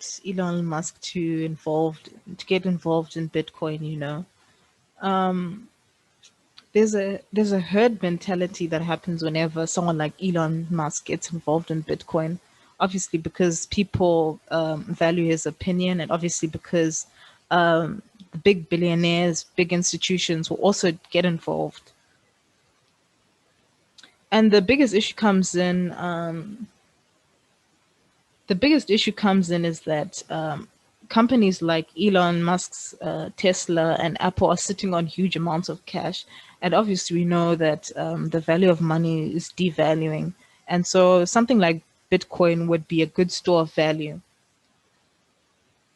get Elon Musk to get involved in Bitcoin, you know. Um, there's a herd mentality that happens whenever someone like Elon Musk gets involved in Bitcoin. Obviously, because people value his opinion, and obviously because the big billionaires, big institutions will also get involved. And the biggest issue comes in is that companies like Elon Musk's Tesla and Apple are sitting on huge amounts of cash, and obviously we know that the value of money is devaluing, and so something like Bitcoin would be a good store of value.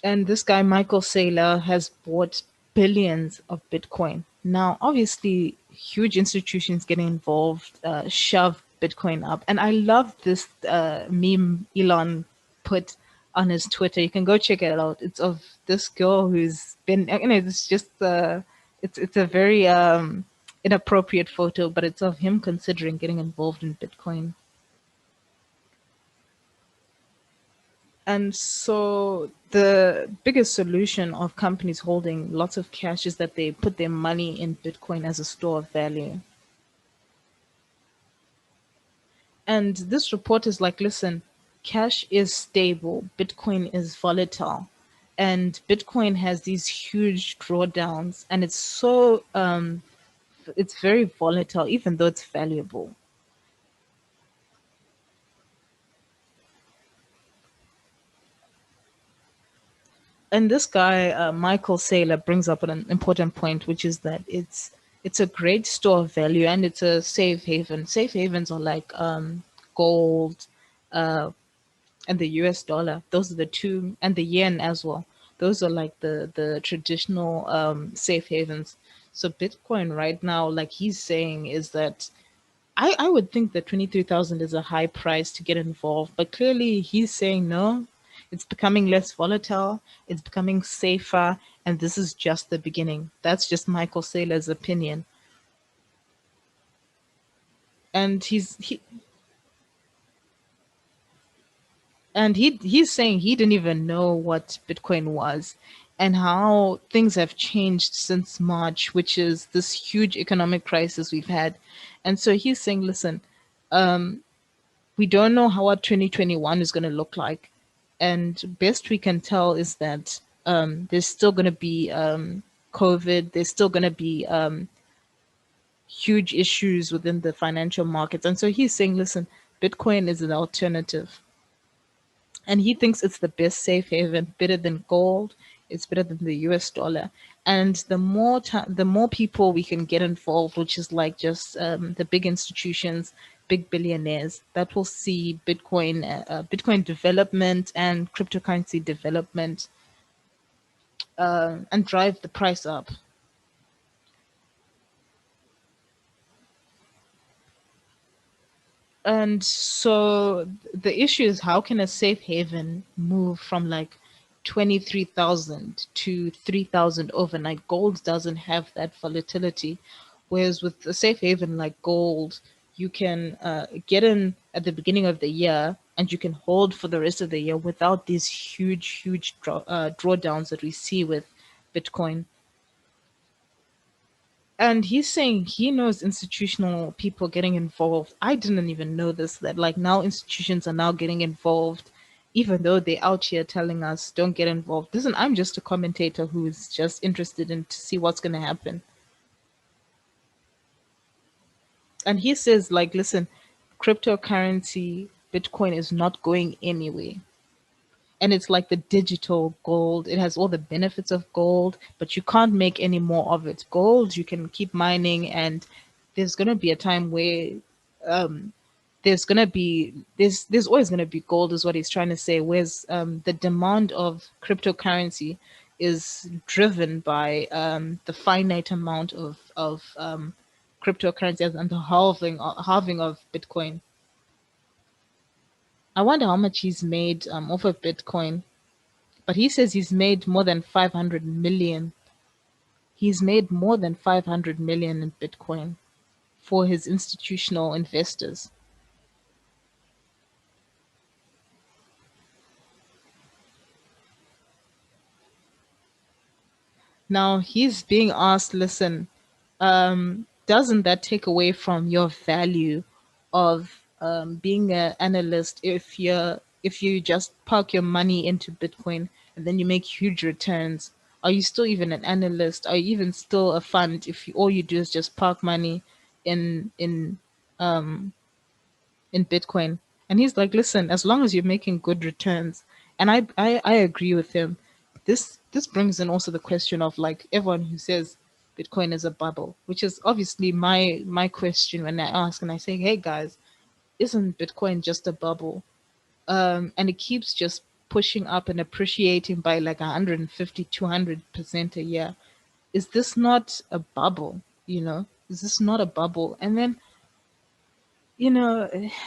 And this guy Michael Saylor has bought billions of Bitcoin. Now, obviously, huge institutions getting involved shove Bitcoin up, and I love this meme Elon put on his Twitter. You can go check it out. It's of this girl who's been, you know, it's just it's a very inappropriate photo, but it's of him considering getting involved in Bitcoin. And so the biggest solution of companies holding lots of cash is that they put their money in Bitcoin as a store of value. And this report is like, listen, cash is stable, Bitcoin is volatile. And Bitcoin has these huge drawdowns, and it's very volatile, even though it's valuable. And this guy Michael Saylor brings up an important point, which is that it's a great store of value and it's a safe haven. Safe havens are like gold and the US dollar. Those are the two, and the yen as well. Those are like the traditional safe havens. So Bitcoin right now, like he's saying, is that I would think that 23,000 is a high price to get involved, but clearly he's saying no. It's becoming less volatile, it's becoming safer, and this is just the beginning. That's just Michael Saylor's opinion. And he's saying he didn't even know what Bitcoin was and how things have changed since March, which is this huge economic crisis we've had. And so he's saying, listen, we don't know how what 2021 is going to look like. And best we can tell is that there's still going to be COVID, there's still going to be huge issues within the financial markets. And so he's saying, listen, Bitcoin is an alternative. And he thinks it's the best safe haven, better than gold. It's better than the US dollar. And the more people we can get involved, which is like just the big institutions, big billionaires, that will see Bitcoin development and cryptocurrency development and drive the price up. And so the issue is, how can a safe haven move from like 23,000 to 3,000 overnight? Gold doesn't have that volatility. Whereas with a safe haven like gold, you can get in at the beginning of the year and you can hold for the rest of the year without these huge drawdowns that we see with Bitcoin. And he's saying he knows institutional people getting involved. I didn't even know this, that like now institutions are now getting involved, even though they're out here telling us don't get involved. Listen, I'm just a commentator who's just interested in to see what's gonna happen. And he says, like, listen, cryptocurrency, Bitcoin is not going anywhere. And it's like the digital gold. It has all the benefits of gold, but you can't make any more of it. Gold, you can keep mining, and there's gonna be a time where um, there's always gonna be gold, is what he's trying to say. Whereas the demand of cryptocurrency is driven by the finite amount of cryptocurrency and the halving of Bitcoin. I wonder how much he's made off of Bitcoin. But he says he's made more than 500 million. He's made more than 500 million in Bitcoin for his institutional investors. Now he's being asked, listen, doesn't that take away from your value of being an analyst if you just park your money into Bitcoin and then you make huge returns? Are you still even an analyst? Are you even still a fund if all you do is just park money in in Bitcoin? And he's like, listen, as long as you're making good returns, and I agree with him. This brings in also the question of like everyone who says Bitcoin is a bubble, which is obviously my question when I ask and I say, hey guys, isn't Bitcoin just a bubble? And it keeps just pushing up and appreciating by like 150, 200% a year. Is this not a bubble? Is this not a bubble? And then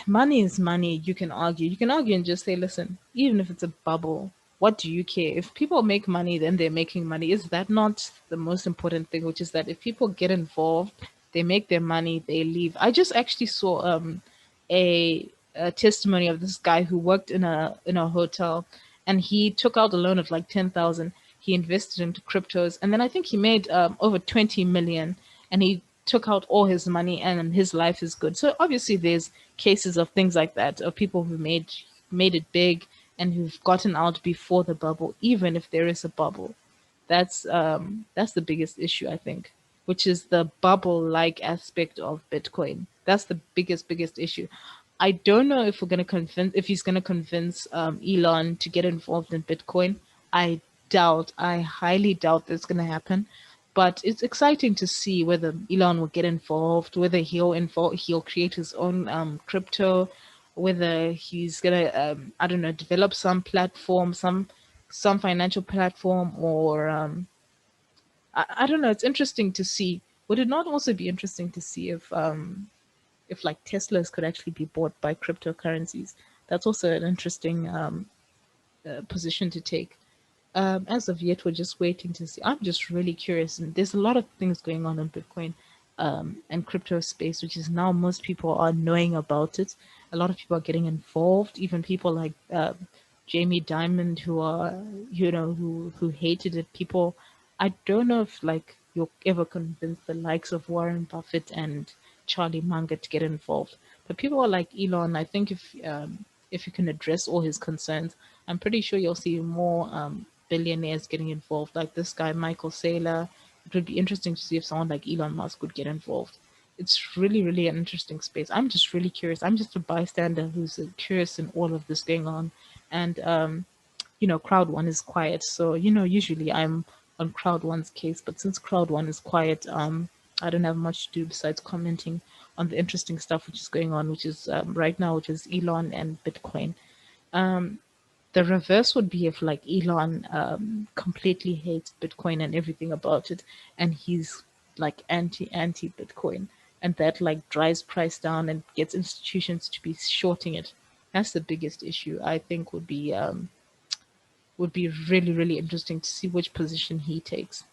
money is money. You can argue. You can argue and just say, listen, even if it's a bubble, what do you care? If people make money, then they're making money. Is that not the most important thing? Which is that if people get involved, they make their money, they leave. I just actually saw a testimony of this guy who worked in a hotel, and he took out a loan of like 10,000. He invested into cryptos, and then I think he made over 20 million, and he took out all his money, and his life is good. So obviously, there's cases of things like that of people who made it big and who've gotten out before the bubble, even if there is a bubble. That's the biggest issue, I think, which is the bubble like aspect of Bitcoin. That's the biggest issue. I don't know if we're gonna convince if he's gonna convince Elon to get involved in Bitcoin. I highly doubt that's gonna happen. But it's exciting to see whether Elon will get involved, whether he'll create his own crypto, whether he's gonna I don't know, develop some platform, some financial platform, or I don't know. It's interesting to see. Would it not also be interesting to see if like Teslas could actually be bought by cryptocurrencies? That's also an interesting position to take. As of yet, we're just waiting to see. I'm just really curious, and there's a lot of things going on in Bitcoin and crypto space, which is now most people are knowing about it. A lot of people are getting involved. Even people like Jamie Dimon, who are who hated it. People, I don't know if like you'll ever convince the likes of Warren Buffett and Charlie Munger to get involved. But people are like Elon. I think if you can address all his concerns, I'm pretty sure you'll see more billionaires getting involved, like this guy Michael Saylor. It would be interesting to see if someone like Elon Musk would get involved. It's really, really an interesting space. I'm just really curious. I'm just a bystander who's curious in all of this going on, and crowd one is quiet. So usually I'm on crowd one's case, but since crowd one is quiet, I don't have much to do besides commenting on the interesting stuff which is going on, which is right now, which is Elon and Bitcoin. The reverse would be if like Elon completely hates Bitcoin and everything about it, and he's like anti Bitcoin, and that like drives price down and gets institutions to be shorting it. That's the biggest issue I think would be really, really interesting to see which position he takes.